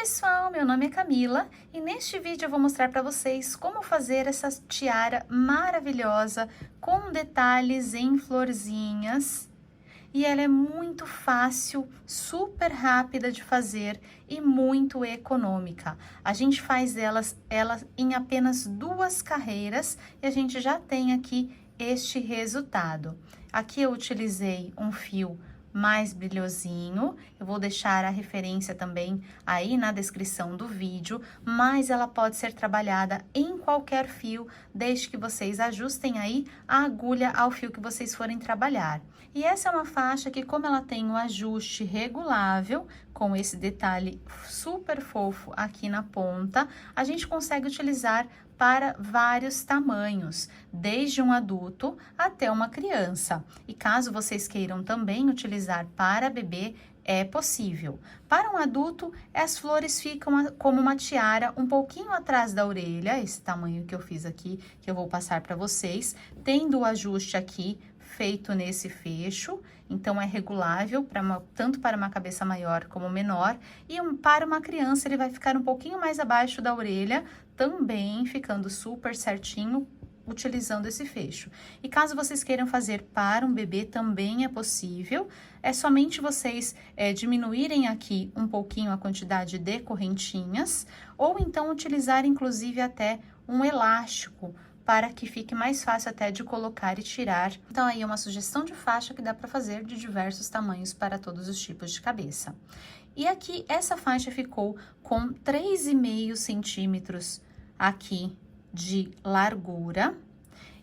pessoal, meu nome é Camila e neste vídeo eu vou mostrar para vocês como fazer essa tiara maravilhosa com detalhes em florzinhas. E ela é muito fácil, super rápida de fazer e muito econômica. A gente faz ela em apenas 2 carreiras e a gente já tem aqui este resultado. Aqui eu utilizei um fio mais brilhosinho, eu vou deixar a referência também aí na descrição do vídeo, mas ela pode ser trabalhada em qualquer fio, desde que vocês ajustem aí a agulha ao fio que vocês forem trabalhar. E essa é uma faixa que, como ela tem um ajuste regulável, com esse detalhe super fofo aqui na ponta, a gente consegue utilizar para vários tamanhos, desde um adulto até uma criança. E caso vocês queiram também utilizar para bebê, é possível. Para um adulto, as flores ficam como uma tiara um pouquinho atrás da orelha, esse tamanho que eu fiz aqui, que eu vou passar para vocês, tendo o ajuste aqui feito nesse fecho, então é regulável tanto para uma cabeça maior como menor, e para uma criança ele vai ficar um pouquinho mais abaixo da orelha, também ficando super certinho, utilizando esse fecho. E caso vocês queiram fazer para um bebê, também é possível, é somente vocês diminuírem aqui um pouquinho a quantidade de correntinhas, ou então utilizar inclusive até um elástico, para que fique mais fácil até de colocar e tirar. Então, aí é uma sugestão de faixa que dá para fazer de diversos tamanhos para todos os tipos de cabeça. E aqui, essa faixa ficou com 3,5 centímetros aqui de largura.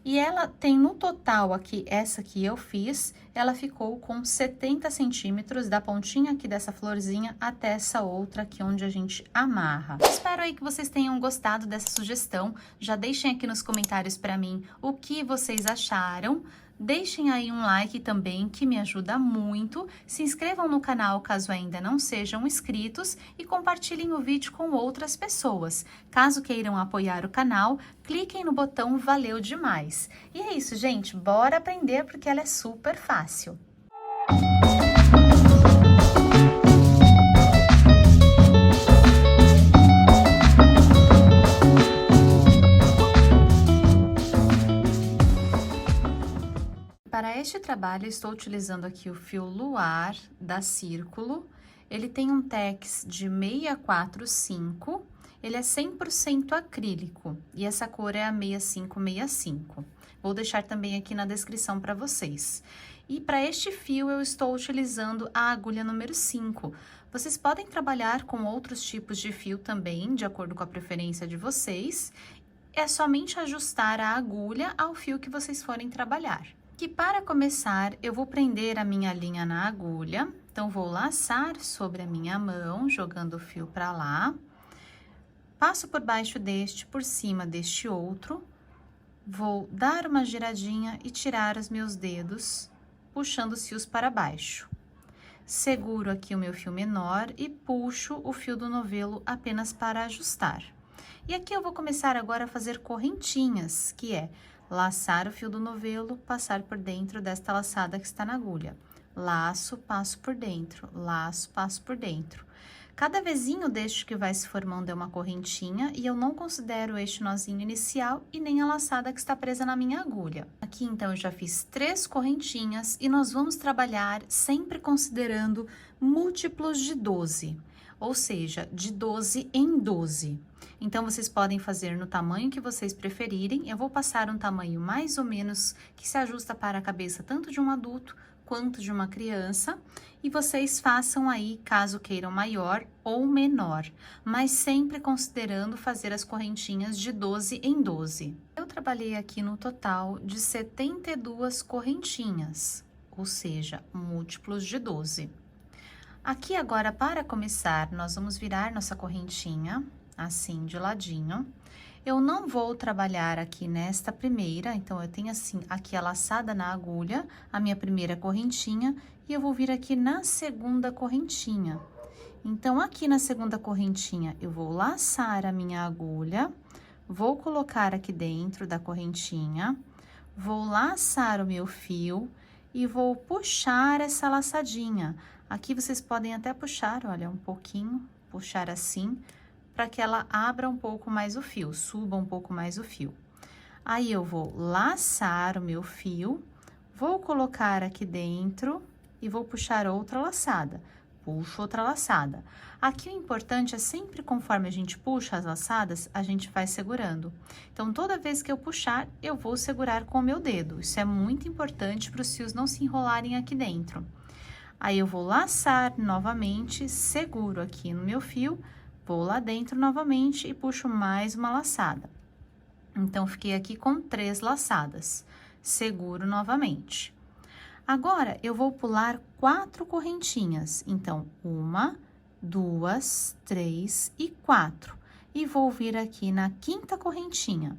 E ela tem no total aqui, essa que eu fiz, ela ficou com 70 centímetros da pontinha aqui dessa florzinha até essa outra aqui onde a gente amarra. Espero aí que vocês tenham gostado dessa sugestão. Já deixem aqui nos comentários para mim o que vocês acharam. Deixem aí um like também, que me ajuda muito. Se inscrevam no canal caso ainda não sejam inscritos e compartilhem o vídeo com outras pessoas. Caso queiram apoiar o canal, cliquem no botão Valeu Demais. E é isso, gente. Bora aprender porque ela é super fácil. Para este trabalho, eu estou utilizando aqui o fio Luar da Círculo. Ele tem um tex de 645, ele é 100% acrílico e essa cor é a 6565. Vou deixar também aqui na descrição para vocês. E para este fio, eu estou utilizando a agulha número 5. Vocês podem trabalhar com outros tipos de fio também, de acordo com a preferência de vocês. É somente ajustar a agulha ao fio que vocês forem trabalhar. Que para começar, eu vou prender a minha linha na agulha, então vou laçar sobre a minha mão, jogando o fio para lá, passo por baixo deste, por cima deste outro, vou dar uma giradinha e tirar os meus dedos, puxando os fios para baixo. Seguro aqui o meu fio menor e puxo o fio do novelo apenas para ajustar. E aqui eu vou começar agora a fazer correntinhas, que é laçar o fio do novelo, passar por dentro desta laçada que está na agulha. Laço, passo por dentro, laço, passo por dentro. Cada vezinho deste que vai se formando é uma correntinha e eu não considero este nozinho inicial e nem a laçada que está presa na minha agulha. Aqui, então, eu já fiz 3 correntinhas e nós vamos trabalhar sempre considerando múltiplos de 12, ou seja, de 12 em 12. Então, vocês podem fazer no tamanho que vocês preferirem. Eu vou passar um tamanho mais ou menos que se ajusta para a cabeça tanto de um adulto quanto de uma criança. E vocês façam aí, caso queiram maior ou menor, mas sempre considerando fazer as correntinhas de 12 em 12. Eu trabalhei aqui no total de 72 correntinhas, ou seja, múltiplos de 12. Aqui agora, para começar, nós vamos virar nossa correntinha assim de ladinho. Eu não vou trabalhar aqui nesta primeira, então eu tenho assim aqui a laçada na agulha, a minha primeira correntinha, e eu vou vir aqui na segunda correntinha. Então, aqui na segunda correntinha, eu vou laçar a minha agulha, vou colocar aqui dentro da correntinha, vou laçar o meu fio e vou puxar essa laçadinha. Aqui vocês podem até puxar, olha, um pouquinho puxar assim, para que ela abra um pouco mais o fio, suba um pouco mais o fio. Aí, eu vou laçar o meu fio, vou colocar aqui dentro e vou puxar outra laçada. Puxo outra laçada. Aqui o importante é sempre conforme a gente puxa as laçadas, a gente vai segurando. Então, toda vez que eu puxar, eu vou segurar com o meu dedo. Isso é muito importante para os fios não se enrolarem aqui dentro. Aí, eu vou laçar novamente, seguro aqui no meu fio, vou lá dentro novamente e puxo mais uma laçada. Então, fiquei aqui com 3 laçadas. Seguro novamente. Agora, eu vou pular 4 correntinhas. Então, 1, 2, 3 e 4. E vou vir aqui na 5ª correntinha.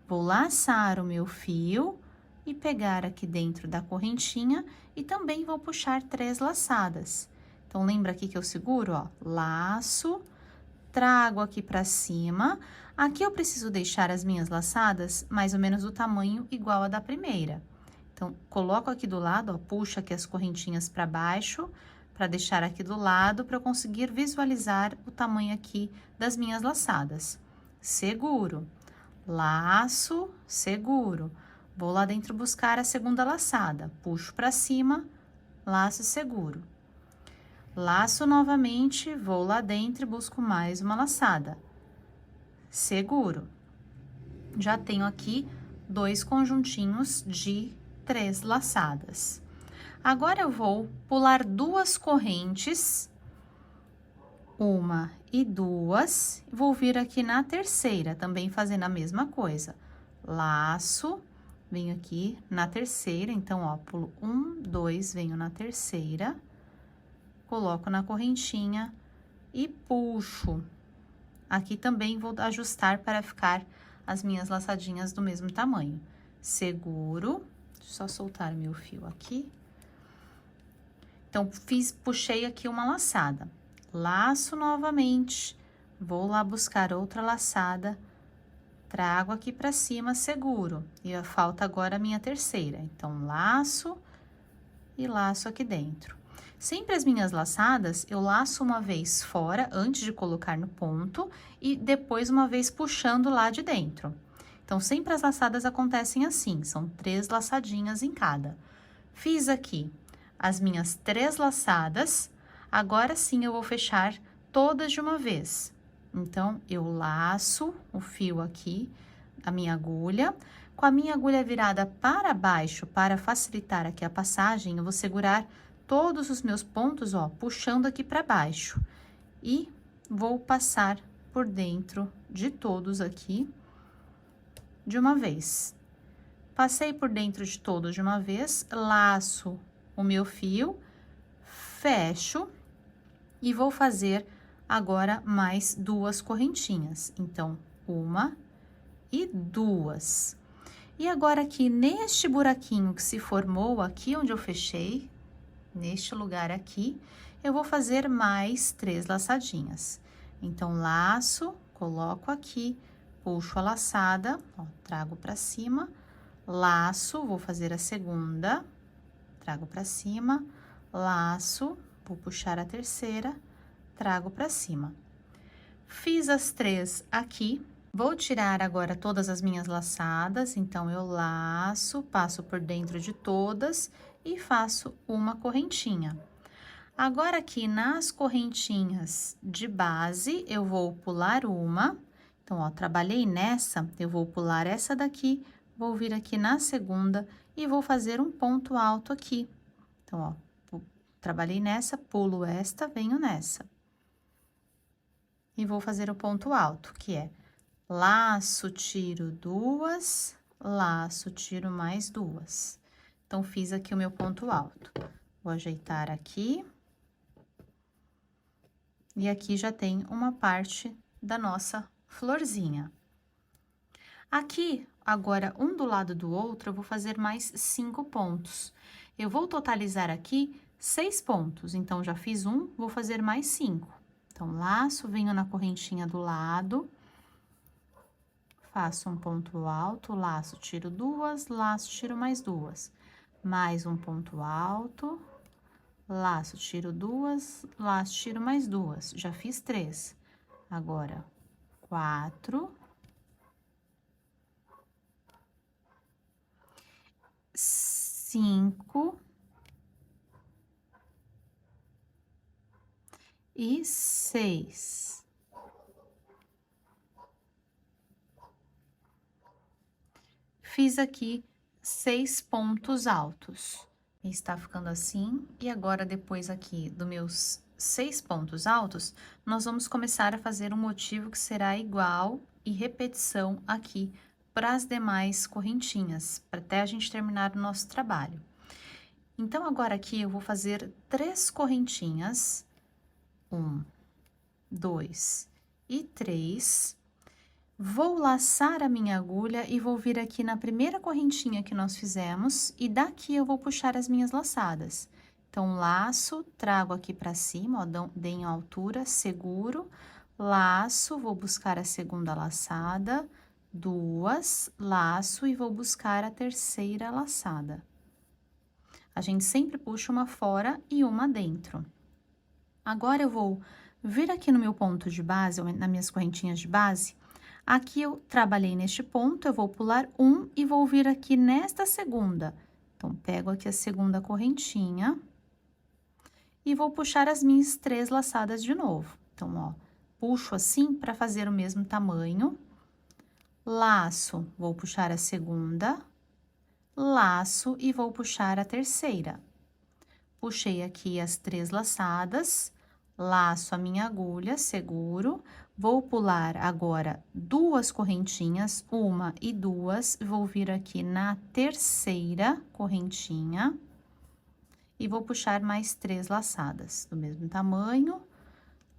Vou laçar o meu fio e pegar aqui dentro da correntinha e também vou puxar 3 laçadas. Então, lembra aqui que eu seguro, ó, laço, trago aqui pra cima. Aqui eu preciso deixar as minhas laçadas mais ou menos do tamanho igual a da primeira. Então, coloco aqui do lado, ó, puxo aqui as correntinhas para baixo, para deixar aqui do lado, para eu conseguir visualizar o tamanho aqui das minhas laçadas. Seguro, laço, seguro. Vou lá dentro buscar a segunda laçada, puxo para cima, laço, seguro. Laço novamente, vou lá dentro e busco mais uma laçada. Seguro. Já tenho aqui 2 conjuntinhos de 3 laçadas. Agora, eu vou pular 2 correntes, 1 e 2, vou vir aqui na terceira, também fazendo a mesma coisa. Laço, venho aqui na terceira, então, ó, pulo 1, 2, venho na terceira, coloco na correntinha e puxo. Aqui também vou ajustar para ficar as minhas laçadinhas do mesmo tamanho. Seguro. Só soltar meu fio aqui. Então, puxei aqui uma laçada. Laço novamente, vou lá buscar outra laçada, trago aqui pra cima, seguro. E falta agora a minha terceira. Então, laço e laço aqui dentro. Sempre as minhas laçadas, eu laço uma vez fora, antes de colocar no ponto, e depois uma vez puxando lá de dentro. Então, sempre as laçadas acontecem assim, são 3 laçadinhas em cada. Fiz aqui as minhas 3 laçadas, agora sim eu vou fechar todas de uma vez. Então, eu laço o fio aqui, a minha agulha, com a minha agulha virada para baixo, para facilitar aqui a passagem, eu vou segurar todos os meus pontos, ó, puxando aqui para baixo. E vou passar por dentro de todos aqui de uma vez. Passei por dentro de todos de uma vez, laço o meu fio, fecho e vou fazer agora mais 2 correntinhas. Então, 1 e 2. E agora, aqui neste buraquinho que se formou aqui onde eu fechei, neste lugar aqui, eu vou fazer mais 3 laçadinhas. Então, laço, coloco aqui, puxo a laçada, ó, trago pra cima, laço, vou fazer a segunda, trago pra cima, laço, vou puxar a terceira, trago pra cima. Fiz as 3 aqui, vou tirar agora todas as minhas laçadas, então, eu laço, passo por dentro de todas e faço uma correntinha. Agora, aqui nas correntinhas de base, eu vou pular uma. Então, ó, trabalhei nessa, eu vou pular essa daqui, vou vir aqui na segunda e vou fazer um ponto alto aqui. Então, ó, trabalhei nessa, pulo esta, venho nessa. E vou fazer o ponto alto, que é laço, tiro 2, laço, tiro mais 2. Então, fiz aqui o meu ponto alto. Vou ajeitar aqui. E aqui já tem uma parte da nossa florzinha. Aqui, agora, um do lado do outro, eu vou fazer mais 5 pontos. Eu vou totalizar aqui 6 pontos. Então, já fiz um, vou fazer mais 5. Então, laço, venho na correntinha do lado, faço um ponto alto, laço, tiro 2, laço, tiro mais 2. Mais um ponto alto, laço, tiro duas, laço, tiro mais duas, já fiz 3. Agora, 4, 5 e 6. Fiz aqui 6 pontos altos. Está ficando assim, e agora depois aqui dos meus 6 pontos altos, nós vamos começar a fazer um motivo que será igual e repetição aqui para as demais correntinhas, até a gente terminar o nosso trabalho. Então, agora aqui eu vou fazer 3 correntinhas, 1, 2 e 3. Vou laçar a minha agulha e vou vir aqui na primeira correntinha que nós fizemos, e daqui eu vou puxar as minhas laçadas. Então, laço, trago aqui pra cima, ó, dei a altura, seguro, laço, vou buscar a segunda laçada, 2, laço e vou buscar a terceira laçada. A gente sempre puxa uma fora e uma dentro. Agora, eu vou vir aqui no meu ponto de base, ou nas minhas correntinhas de base. Aqui eu trabalhei neste ponto, eu vou pular um e vou vir aqui nesta segunda. Então, pego aqui a segunda correntinha e vou puxar as minhas 3 laçadas de novo. Então, ó, puxo assim para fazer o mesmo tamanho. Laço, vou puxar a segunda, laço e vou puxar a terceira. Puxei aqui as 3 laçadas, laço a minha agulha, seguro, vou pular agora 2 correntinhas, 1 e 2, vou vir aqui na terceira correntinha e vou puxar mais 3 laçadas do mesmo tamanho,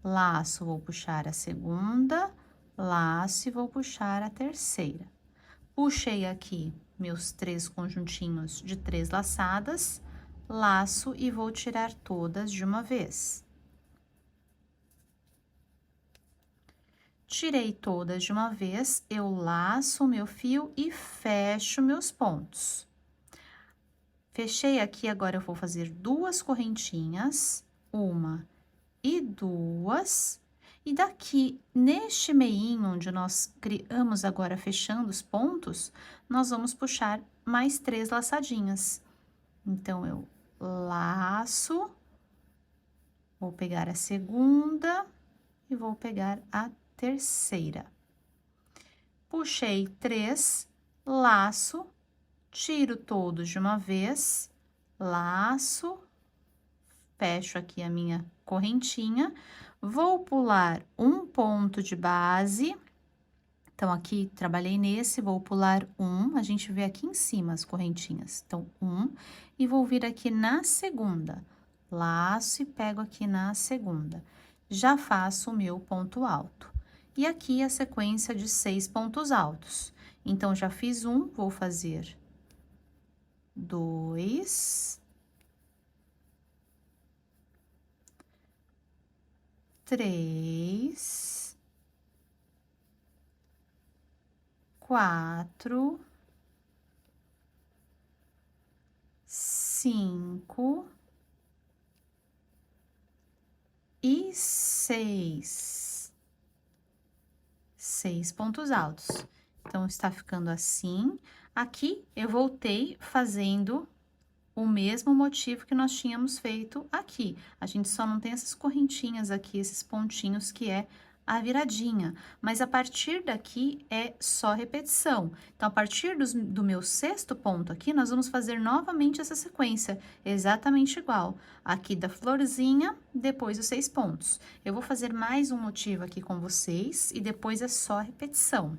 laço, vou puxar a segunda, laço e vou puxar a terceira. Puxei aqui meus 3 conjuntinhos de 3 laçadas, laço e vou tirar todas de uma vez. Tirei todas de uma vez, eu laço o meu fio e fecho meus pontos. Fechei aqui, agora eu vou fazer 2 correntinhas, 1 e 2, e daqui, neste meinho onde nós criamos agora fechando os pontos, nós vamos puxar mais 3 laçadinhas. Então, eu laço, vou pegar a segunda e vou pegar a terceira. Puxei 3, laço, tiro todos de uma vez, laço, fecho aqui a minha correntinha, vou pular um ponto de base. Então, aqui, trabalhei nesse, vou pular um, a gente vê aqui em cima as correntinhas. Então, e vou vir aqui na segunda, laço e pego aqui na segunda. Já faço o meu ponto alto. E aqui a sequência de 6 pontos altos. Então, já fiz um, vou fazer 2, 3, 4, 5 e 6. 6 pontos altos. Então, está ficando assim. Aqui, eu voltei fazendo o mesmo motivo que nós tínhamos feito aqui. A gente só não tem essas correntinhas aqui, esses pontinhos que é a viradinha, mas a partir daqui é só repetição. Então, a partir do meu 6º ponto aqui, nós vamos fazer novamente essa sequência, exatamente igual. Aqui da florzinha, depois os 6 pontos. Eu vou fazer mais um motivo aqui com vocês e depois é só repetição.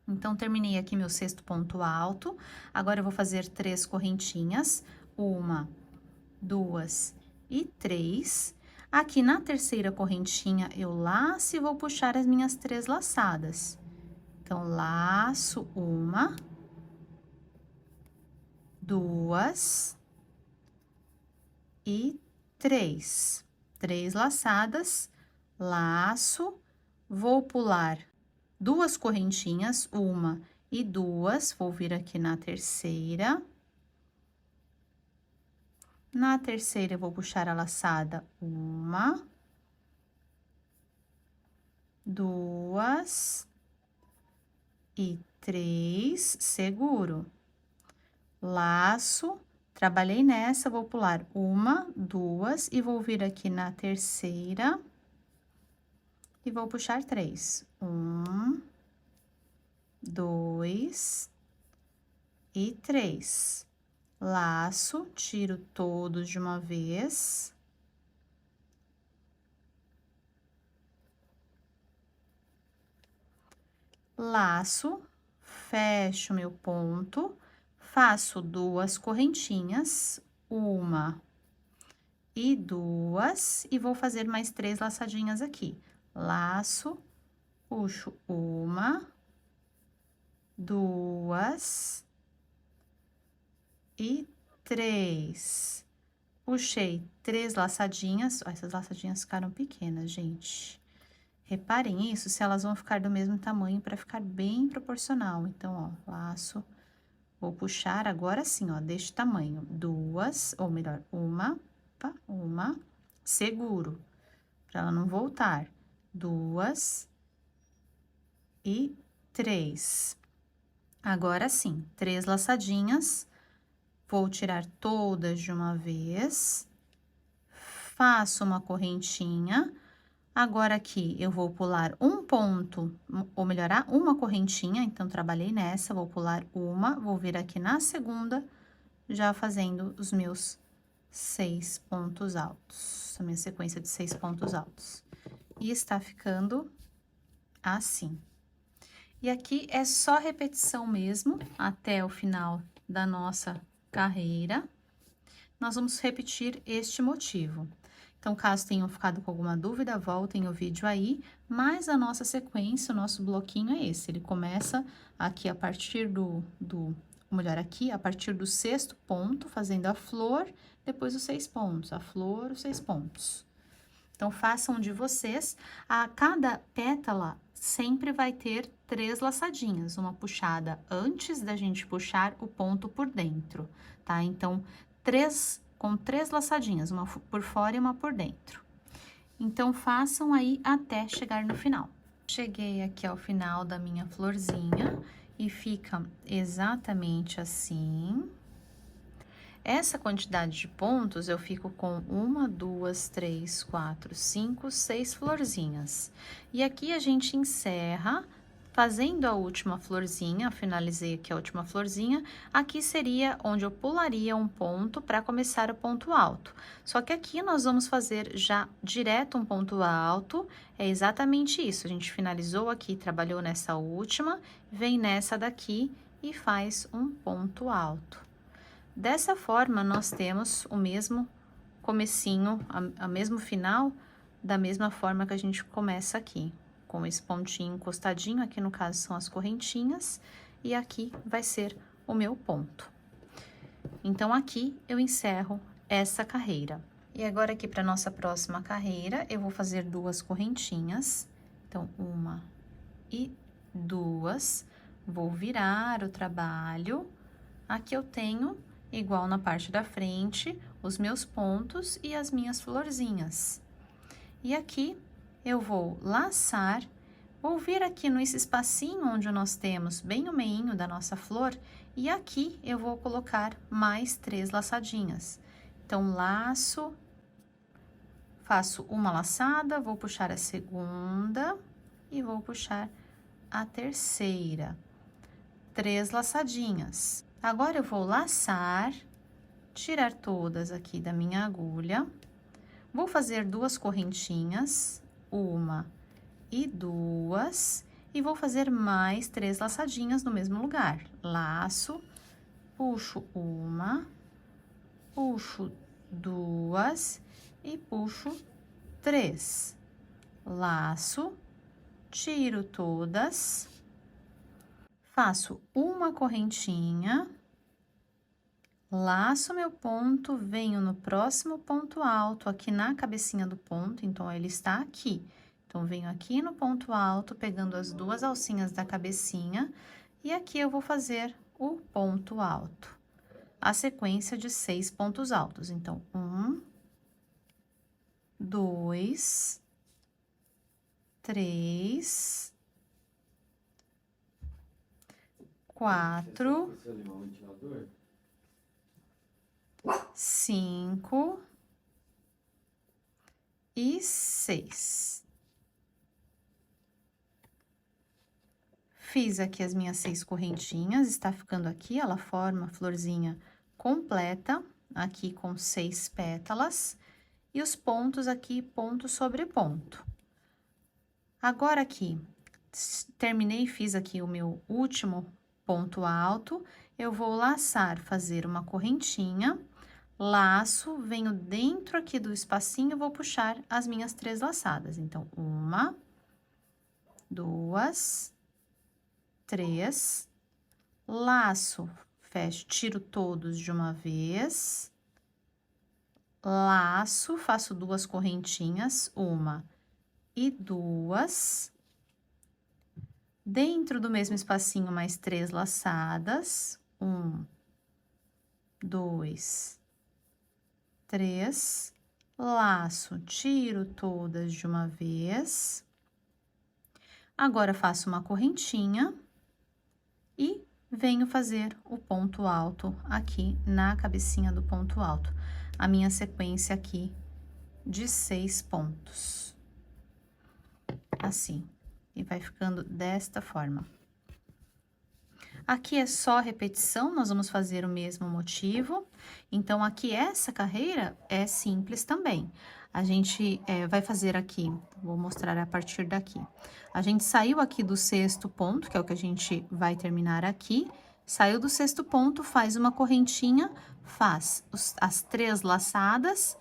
Então, terminei aqui meu 6º ponto alto, agora eu vou fazer 3 correntinhas, 1, 2 e 3. Aqui na terceira correntinha, eu laço e vou puxar as minhas 3 laçadas. Então, laço 1, 2 e 3. 3 laçadas, laço, vou pular 2 correntinhas, 1 e 2, vou vir aqui na terceira. Na terceira, eu vou puxar a laçada 1, 2 e 3, seguro. Laço, trabalhei nessa, vou pular 1, 2 e vou vir aqui na terceira e vou puxar 3. 1, 2 e 3. Laço, tiro todos de uma vez. Laço, fecho meu ponto, faço 2 correntinhas, 1 e 2, e vou fazer mais 3 laçadinhas aqui. Laço, puxo 1, 2 e 3. Puxei 3 laçadinhas, ó, essas laçadinhas ficaram pequenas, gente. Reparem isso, se elas vão ficar do mesmo tamanho para ficar bem proporcional. Então, ó, laço, vou puxar agora sim, ó, deste tamanho. 2, ou melhor, 1, seguro, para ela não voltar. 2 e 3. Agora sim, 3 laçadinhas. Vou tirar todas de uma vez, faço uma correntinha. Agora, aqui, eu vou pular um ponto, ou melhorar, uma correntinha, então, trabalhei nessa, vou pular uma, vou vir aqui na segunda, já fazendo os meus 6 pontos altos, a minha sequência de 6 pontos altos. E está ficando assim. E aqui é só repetição mesmo, até o final da nossa carreira. Nós vamos repetir este motivo. Então, caso tenham ficado com alguma dúvida, voltem o vídeo aí, mas a nossa sequência, o nosso bloquinho é esse. Ele começa aqui a partir melhor, aqui, a partir do 6º ponto, fazendo a flor, depois os 6 pontos, a flor, os 6 pontos. Então, façam de vocês, a cada pétala sempre vai ter 3 laçadinhas, uma puxada antes da gente puxar o ponto por dentro, tá? Então, com 3 laçadinhas, uma por fora e uma por dentro. Então, façam aí até chegar no final. Cheguei aqui ao final da minha florzinha e fica exatamente assim. Essa quantidade de pontos, eu fico com 1, 2, 3, 4, 5, 6 florzinhas. E aqui a gente encerra fazendo a última florzinha, finalizei aqui a última florzinha. Aqui seria onde eu pularia um ponto para começar o ponto alto. Só que aqui nós vamos fazer já direto um ponto alto, é exatamente isso. A gente finalizou aqui, trabalhou nessa última, vem nessa daqui e faz um ponto alto. Dessa forma, nós temos o mesmo comecinho, a mesmo final, da mesma forma que a gente começa aqui, com esse pontinho encostadinho, aqui no caso são as correntinhas, e aqui vai ser o meu ponto. Então, aqui eu encerro essa carreira. E agora, aqui para nossa próxima carreira, eu vou fazer 2 correntinhas, então, 1 e 2, vou virar o trabalho, aqui eu tenho igual na parte da frente, os meus pontos e as minhas florzinhas. E aqui, eu vou laçar, vou vir aqui nesse espacinho onde nós temos bem o meinho da nossa flor, e aqui eu vou colocar mais 3 laçadinhas. Então, laço, faço uma laçada, vou puxar a segunda e vou puxar a terceira. 3 laçadinhas. Agora, eu vou laçar, tirar todas aqui da minha agulha, vou fazer 2 correntinhas, 1 e 2, e vou fazer mais 3 laçadinhas no mesmo lugar. Laço, puxo 1, puxo 2 e puxo 3. Laço, tiro todas. Faço uma correntinha, laço meu ponto, venho no próximo ponto alto, aqui na cabecinha do ponto, então, ele está aqui. Então, venho aqui no ponto alto, pegando as 2 alcinhas da cabecinha, e aqui eu vou fazer o ponto alto. a sequência de 6 pontos altos. Então, 1, 2, 3, 4, 5 e 6. Fiz aqui as minhas 6 correntinhas, está ficando aqui, ela forma a florzinha completa, aqui com 6 pétalas, e os pontos aqui, ponto sobre ponto. Agora aqui, terminei, fiz aqui o meu último ponto alto, eu vou laçar, fazer uma correntinha, laço, venho dentro aqui do espacinho, vou puxar as minhas 3 laçadas. Então, 1, 2, 3, laço, fecho, tiro todos de uma vez, laço, faço 2 correntinhas, 1 e 2, dentro do mesmo espacinho, mais 3 laçadas, 1, 2, 3, laço, tiro todas de uma vez, agora faço uma correntinha e venho fazer o ponto alto aqui na cabecinha do ponto alto, a minha sequência aqui de 6 pontos, assim, e vai ficando desta forma. Aqui é só repetição, nós vamos fazer o mesmo motivo, então aqui essa carreira é simples também. A gente vai fazer aqui, vou mostrar a partir daqui. A gente saiu aqui do 6º ponto, que é o que a gente vai terminar aqui, saiu do 6º ponto, faz uma correntinha, faz as 3 laçadas,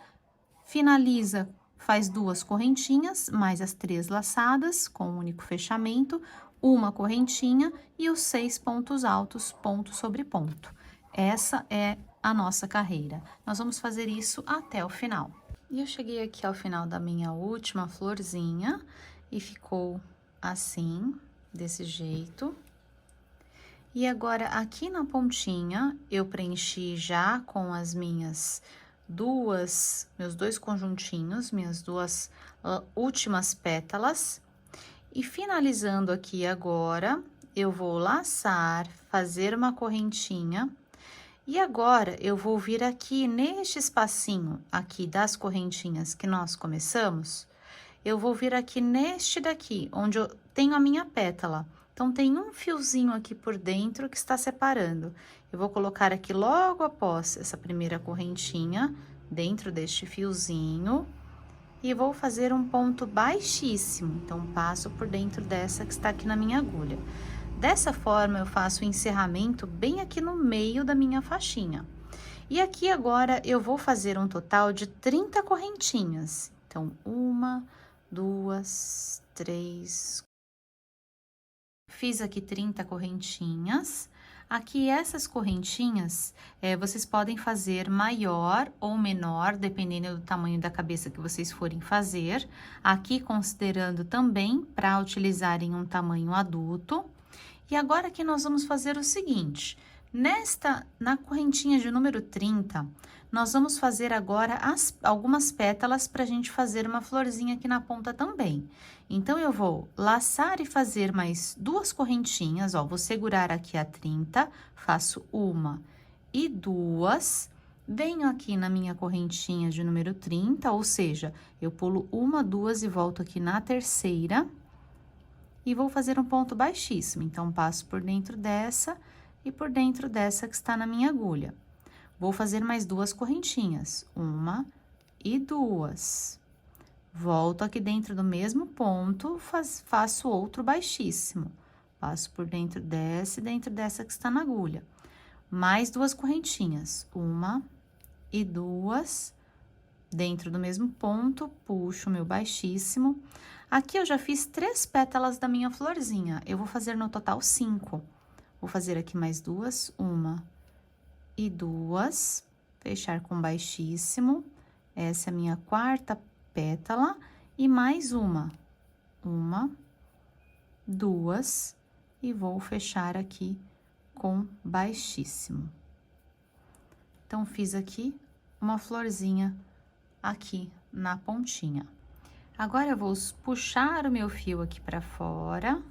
finaliza, faz 2 correntinhas, mais as 3 laçadas, com um único fechamento, uma correntinha e os 6 pontos altos, ponto sobre ponto. Essa é a nossa carreira. Nós vamos fazer isso até o final. E eu cheguei aqui ao final da minha última florzinha e ficou assim, desse jeito. E agora, aqui na pontinha, eu preenchi já com as minhas meus 2 conjuntinhos, minhas 2 últimas pétalas. E finalizando aqui agora, eu vou laçar, fazer uma correntinha. E agora, eu vou vir aqui neste espacinho aqui das correntinhas que nós começamos, eu vou vir aqui neste daqui, onde eu tenho a minha pétala. Então, tem um fiozinho aqui por dentro que está separando. Eu vou colocar aqui logo após essa primeira correntinha, dentro deste fiozinho, e vou fazer um ponto baixíssimo. Então, passo por dentro dessa que está aqui na minha agulha. Dessa forma, eu faço o encerramento bem aqui no meio da minha faixinha. E aqui agora, eu vou fazer um total de 30 correntinhas. Então, 1, 2, 3... Fiz aqui 30 correntinhas. Aqui, essas correntinhas, vocês podem fazer maior ou menor, dependendo do tamanho da cabeça que vocês forem fazer. Aqui, considerando também para utilizarem um tamanho adulto. E agora aqui nós vamos fazer o seguinte, na correntinha de número 30, nós vamos fazer agora algumas pétalas para a gente fazer uma florzinha aqui na ponta também. Então, eu vou laçar e fazer mais 2 correntinhas, ó, vou segurar aqui a 30, faço 1 e 2, venho aqui na minha correntinha de número 30, ou seja, eu pulo 1, 2 e volto aqui na terceira. E vou fazer um ponto baixíssimo, então, passo por dentro dessa e por dentro dessa que está na minha agulha. Vou fazer mais 2 correntinhas, 1 e 2. Volto aqui dentro do mesmo ponto, faço outro baixíssimo. Passo por dentro dessa e dentro dessa que está na agulha. Mais 2 correntinhas, 1 e 2. Dentro do mesmo ponto, puxo o meu baixíssimo. Aqui eu já fiz 3 pétalas da minha florzinha, eu vou fazer no total 5. Vou fazer aqui mais 2, 1 e 2, fechar com baixíssimo. Essa é a minha 4ª pétala e mais 1, 2, e vou fechar aqui com baixíssimo. Então, fiz aqui uma florzinha aqui na pontinha. Agora, eu vou puxar o meu fio aqui pra fora.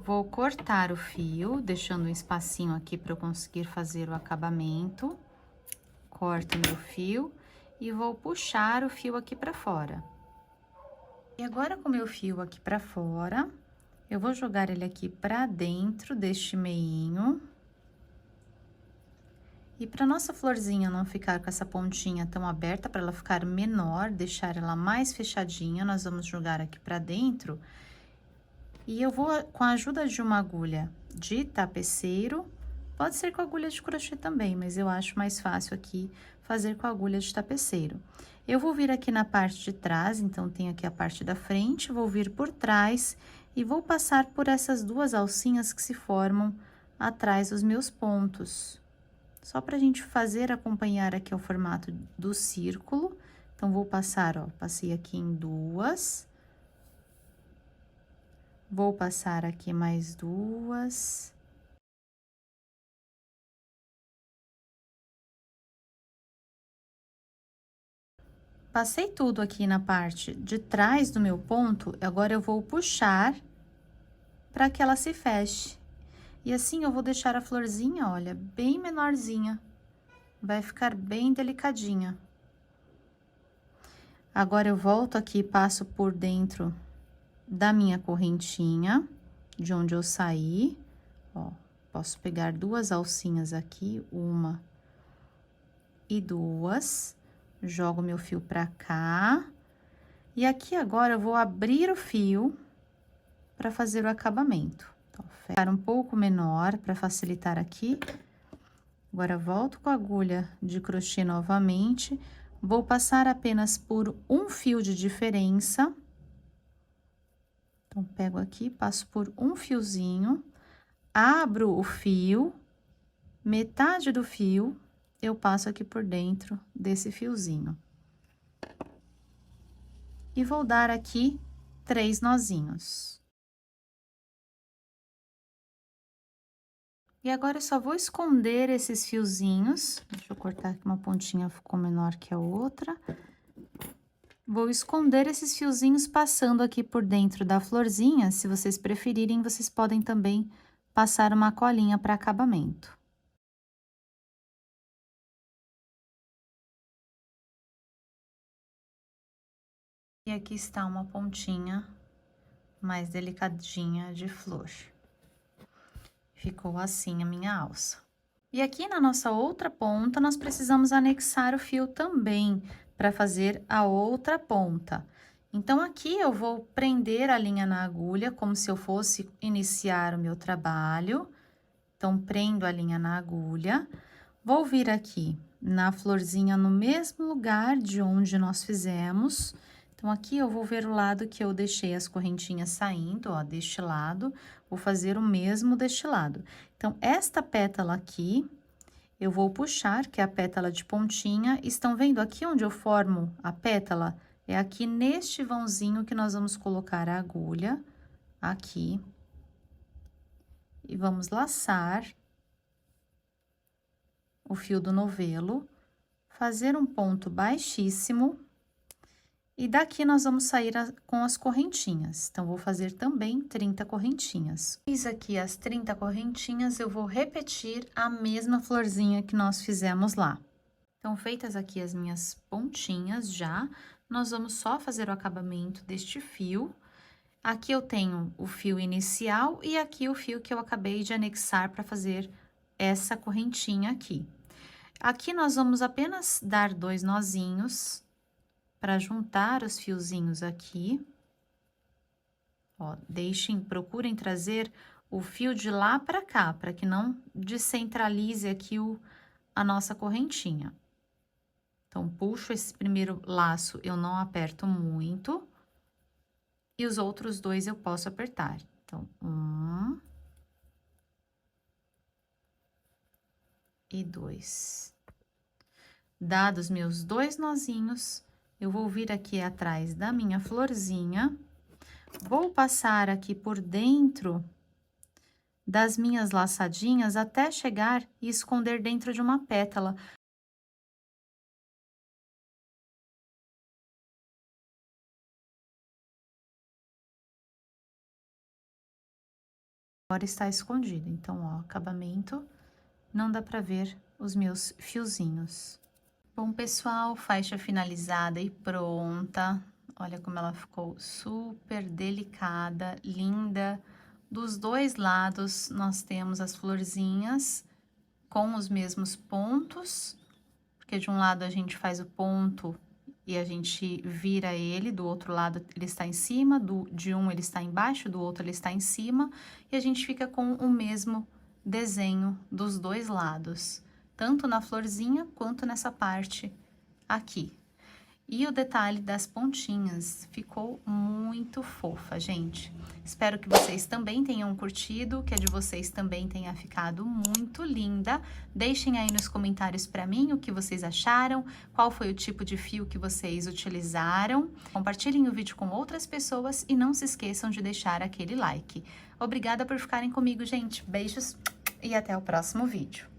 Vou cortar o fio, deixando um espacinho aqui para eu conseguir fazer o acabamento. Corto meu fio e vou puxar o fio aqui para fora. E agora, com o meu fio aqui para fora, eu vou jogar ele aqui para dentro deste meinho. E para nossa florzinha não ficar com essa pontinha tão aberta, para ela ficar menor, deixar ela mais fechadinha, nós vamos jogar aqui para dentro. E eu vou, com a ajuda de uma agulha de tapeceiro, pode ser com agulha de crochê também, mas eu acho mais fácil aqui fazer com a agulha de tapeceiro. Eu vou vir aqui na parte de trás, então, tem aqui a parte da frente, vou vir por trás e vou passar por essas duas alcinhas que se formam atrás dos meus pontos. Só pra gente fazer, acompanhar aqui o formato do círculo. Então, vou passar, ó, passei aqui em duas. Vou passar aqui mais duas. Passei tudo aqui na parte de trás do meu ponto, agora eu vou puxar para que ela se feche. E assim eu vou deixar a florzinha, olha, bem menorzinha. Vai ficar bem delicadinha. Agora eu volto aqui e passo por dentro da minha correntinha, de onde eu saí, ó, posso pegar duas alcinhas aqui, uma e duas, jogo meu fio pra cá, e aqui agora eu vou abrir o fio para fazer o acabamento. Então, ficar um pouco menor para facilitar aqui. Agora, volto com a agulha de crochê novamente, vou passar apenas por um fio de diferença. Então, pego aqui, passo por um fiozinho, abro o fio, metade do fio, eu passo aqui por dentro desse fiozinho. E vou dar aqui 3 nozinhos. E agora, eu só vou esconder esses fiozinhos. Deixa eu cortar aqui, uma pontinha ficou menor que a outra. Vou esconder esses fiozinhos passando aqui por dentro da florzinha. Se vocês preferirem, vocês podem também passar uma colinha para acabamento. E aqui está uma pontinha mais delicadinha de flor. Ficou assim a minha alça. E aqui na nossa outra ponta, nós precisamos anexar o fio também, para fazer a outra ponta. Então, aqui eu vou prender a linha na agulha, como se eu fosse iniciar o meu trabalho. Então, prendo a linha na agulha. Vou vir aqui na florzinha no mesmo lugar de onde nós fizemos. Então, aqui eu vou ver o lado que eu deixei as correntinhas saindo, ó, deste lado. Vou fazer o mesmo deste lado. Então, esta pétala aqui, eu vou puxar, que é a pétala de pontinha. Estão vendo aqui onde eu formo a pétala? É aqui neste vãozinho que nós vamos colocar a agulha, aqui. E vamos laçar o fio do novelo, fazer um ponto baixíssimo. E daqui nós vamos sair com as correntinhas. Então, vou fazer também 30 correntinhas. Fiz aqui as 30 correntinhas, eu vou repetir a mesma florzinha que nós fizemos lá. Então, feitas aqui as minhas pontinhas já, nós vamos só fazer o acabamento deste fio. Aqui eu tenho o fio inicial e aqui o fio que eu acabei de anexar para fazer essa correntinha aqui. Aqui nós vamos apenas dar 2 nozinhos para juntar os fiozinhos aqui. Ó, procurem trazer o fio de lá para cá, para que não descentralize aqui a nossa correntinha. Então, puxo esse primeiro laço, eu não aperto muito. E os outros 2 eu posso apertar. Então, 1 e 2. Dados meus 2 nozinhos, eu vou vir aqui atrás da minha florzinha, vou passar aqui por dentro das minhas laçadinhas até chegar e esconder dentro de uma pétala. Agora está escondido, então, ó, acabamento, não dá pra ver os meus fiozinhos. Bom, pessoal, faixa finalizada e pronta. Olha como ela ficou super delicada, linda. Dos dois lados, nós temos as florzinhas com os mesmos pontos, porque de um lado a gente faz o ponto e a gente vira ele, do outro lado ele está em cima, de um ele está embaixo, do outro ele está em cima, e a gente fica com o mesmo desenho dos dois lados, tanto na florzinha quanto nessa parte aqui. E o detalhe das pontinhas ficou muito fofa, gente. Espero que vocês também tenham curtido, que a de vocês também tenha ficado muito linda. Deixem aí nos comentários para mim o que vocês acharam, qual foi o tipo de fio que vocês utilizaram. Compartilhem o vídeo com outras pessoas e não se esqueçam de deixar aquele like. Obrigada por ficarem comigo, gente. Beijos e até o próximo vídeo.